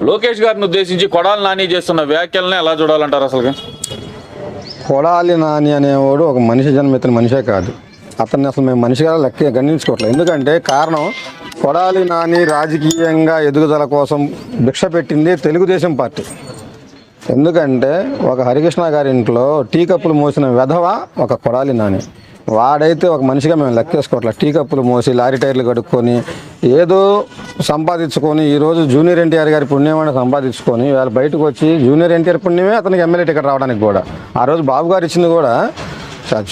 లోకేష్ గారిని ఉద్దేశించి కొడాలి నాని చేస్తున్న వ్యాఖ్యలను ఎలా చూడాలంటారు అసలు? కొడాలి నాని అనేవాడు ఒక మనిషి జన్మెత్తిన మనిషే కాదు. అతన్ని అసలు మేము మనిషిగా లెక్క గణించుకోవట్లేదు. ఎందుకంటే కారణం, కొడాలి నాని రాజకీయంగా ఎదుగుదల కోసం భిక్ష పెట్టింది తెలుగుదేశం పార్టీ. ఎందుకంటే ఒక హరికృష్ణ గారి ఇంట్లో టీ కప్పులు మోసిన వెధవ ఒక కొడాలి నాని. వాడైతే ఒక మనిషిగా మేము లెక్కేసుకోవట్లేదు. టీ కప్పులు మోసి లారీ టైర్లు కడుక్కొని ఏదో సంపాదించుకొని ఈరోజు జూనియర్ ఎన్టీఆర్ గారి పుణ్యమని సంపాదించుకొని వాళ్ళు బయటకు వచ్చి జూనియర్ ఎన్టీఆర్ పుణ్యమే అతనికి ఎమ్మెల్యే టికెట్ రావడానికి కూడా. ఆ రోజు బాబు గారు ఇచ్చింది కూడా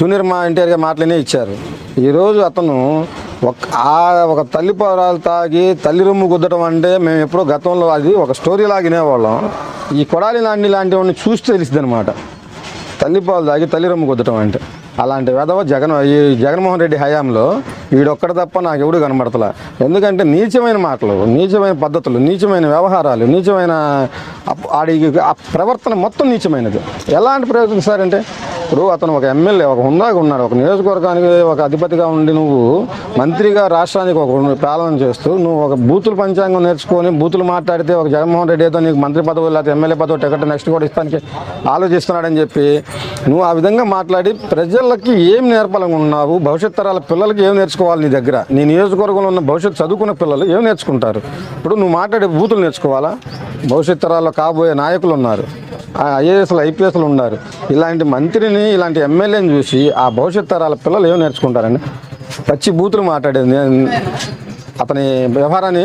జూనియర్ ఎన్టీఆర్ గారి మాటలనే ఇచ్చారు. ఈరోజు అతను ఒక తల్లి పౌరాలు తాగి తల్లి రొమ్ము గుద్దటం అంటే మేము ఎప్పుడో గతంలో అది ఒక స్టోరీ లాగినేవాళ్ళం. ఈ కొడాలి నాని లాంటి వాడిని చూస్తే తెలిసింది అనమాట తల్లి పాలు తాగి తల్లి రొమ్ము గుద్దటం అంటే. అలాంటి వెధవ ఈ జగన్మోహన్ రెడ్డి హయాంలో వీడొక్కడు తప్ప నాకు ఎవడు కనబడతలా. ఎందుకంటే నీచమైన మాటలు, నీచమైన పద్ధతులు, నీచమైన వ్యవహారాలు, నీచమైన ఆ ప్రవర్తన మొత్తం నీచమైనది. ఎలాంటి ప్రవర్తిస్తారంటే, ఇప్పుడు అతను ఒక ఎమ్మెల్యే, ఒక హుందాగా ఉన్నాడు, ఒక నియోజకవర్గానికి ఒక అధిపతిగా ఉండి నువ్వు మంత్రిగా రాష్ట్రానికి ఒక పాలన చేస్తూ నువ్వు ఒక బూతులు పంచాంగం నేర్చుకొని బూతులు మాట్లాడితే ఒక జగన్మోహన్ రెడ్డి ఏదో నీకు మంత్రి పదవి లేకపోతే ఎమ్మెల్యే పదవి టికెట్ నెక్స్ట్ కూడా ఇస్తానికి ఆలోచిస్తున్నాడని చెప్పి నువ్వు ఆ విధంగా మాట్లాడి ప్రజలకి ఏం నేర్పాలనుకున్నావు? భవిష్యత్ తరాల పిల్లలకి ఏం నేర్చుకోవాలి? నీ దగ్గర నీ నియోజకవర్గంలో ఉన్న భవిష్యత్తు చదువుకున్న పిల్లలు ఏం నేర్చుకుంటారు? ఇప్పుడు నువ్వు మాట్లాడే బూతులు నేర్చుకోవాలా? భవిష్యత్ తరాల్లో కాబోయే నాయకులు ఉన్నారు, ఐఏఎస్లు ఐపీఎస్లు ఉన్నారు. ఇలాంటి మంత్రిని, ఇలాంటి ఎమ్మెల్యేని చూసి ఆ భవిష్యత్ తరాల పిల్లలు ఏం నేర్చుకుంటారండి? పచ్చి బూతులు మాట్లాడేది అతని వ్యవహారాన్ని,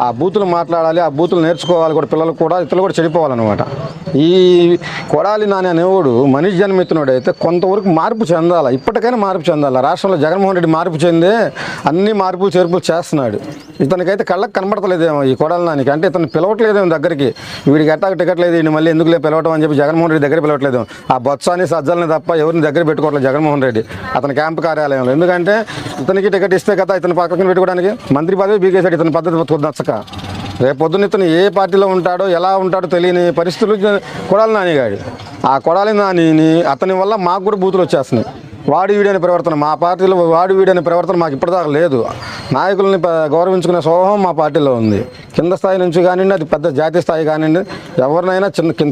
ఆ బూతులు మాట్లాడాలి, ఆ బూతులు నేర్చుకోవాలి కూడా పిల్లలు కూడా, ఇతరులు కూడా చెడిపోవాలన్నమాట. ఈ కొడాలి నాని అనేవాడు మనిషి జన్మెత్తినోడు అయితే కొంతవరకు మార్పు చెందాలి, ఇప్పటికైనా మార్పు చెందాలి. రాష్ట్రంలో జగన్మోహన్ రెడ్డి మార్పు చెందే అన్ని మార్పులు చేర్పులు చేస్తున్నాడు. ఇతనికైతే కళ్ళకి కనబడతలేదేమో ఈ కొడాలి నానికి. అంటే ఇతను పిలవట్లేదేమో దగ్గరికి, వీడికి ఎట్టాక టికెట్ లేదు, వీడిని మళ్ళీ ఎందుకులే పిలవటం అని చెప్పి జగన్మోహన్ రెడ్డి దగ్గర పిలవట్లేదు. ఆ బొత్సాని సజ్జల్ని తప్ప ఎవరిని దగ్గర పెట్టుకోవట్లేదు జగన్మోహన్ రెడ్డి అతని క్యాంపు కార్యాలయంలో. ఎందుకంటే ఇతనికి టికెట్ ఇస్తే కదా ఇతని పక్కన పెట్టుకోవడానికి మంత్రి పదవి బీకేశాడు. ఇతని పద్ధతి నచ్చక రేపు పొద్దున్న ఇతను ఏ పార్టీలో ఉంటాడో ఎలా ఉంటాడో తెలియని పరిస్థితులు కొడాలి నాని గాడి. ఆ కొడాలి నానిని అతని వల్ల మాకు కూడా బూతులు వచ్చేస్తున్నాయి. వాడు వీడని ప్రవర్తన మా పార్టీలో, వాడు వీడని ప్రవర్తన మాకు ఇప్పటిదాకా లేదు. నాయకుల్ని గౌరవించుకునే స్వభావం మా పార్టీలో ఉంది. కింద స్థాయి నుంచి కానివ్వండి, అది పెద్ద జాతీయ స్థాయి కానివ్వండి, ఎవరినైనా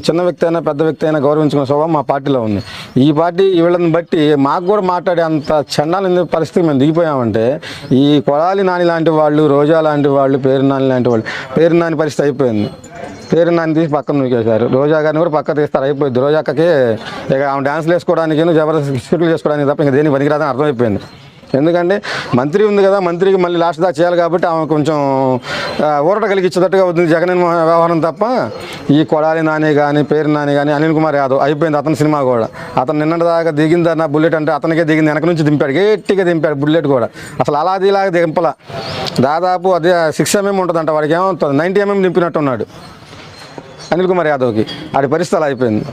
చిన్న వ్యక్తి అయినా పెద్ద వ్యక్తి అయినా గౌరవించుకునే స్వభావం మా పార్టీలో ఉంది. ఈ పార్టీ వీళ్ళని బట్టి మాకు కూడా మాట్లాడే అంత చండాల పరిస్థితి మేము దిగిపోయామంటే ఈ కొడాలి నాని లాంటి వాళ్ళు, రోజా లాంటి వాళ్ళు, పేరు నాని లాంటి వాళ్ళు, పేరు నాని పరిస్థితి అయిపోయింది. పేరు నాని తీసి పక్కన నూకేశారు. రోజా గారిని కూడా పక్క తీస్తారు, అయిపోయింది. రోజాక్కకి ఇక ఆమె డ్యాన్స్లు వేసుకోవడానికి, జబర్దస్త్ స్కిట్లు చేసుకోవడానికి తప్ప ఇంకా దేనికి పనికిరాదని అర్థమైపోయింది. ఎందుకంటే మంత్రి ఉంది కదా, మంత్రికి మళ్ళీ లాస్ట్ దాకా చేయాలి కాబట్టి ఆమె కొంచెం ఊరట కలిగించేటట్టుగా అవుతుంది జగన్ వ్యవహారం తప్ప ఈ కొడాలి నాని కానీ, పేరు నాని కానీ, అనిల్ కుమార్ యాదవ్ అయిపోయింది అతని సినిమా కూడా. అతను నిన్నటి దాకా దిగిందన్న బుల్లెట్ అంటే అతనికే దిగింది, వెనక నుంచి దింపాడు, గట్టిగా దింపాడు బుల్లెట్ కూడా. అసలు అలాదిలాగా దింపల, దాదాపు అదే 6 mm ఉంటుందంట, వాడికి ఏమవుతుంది 90 mm దింపినట్టు ఉన్నాడు అనిల్ కుమార్ యాదవ్కి. ఆడి పరిస్థితి అలా అయిపోయింది.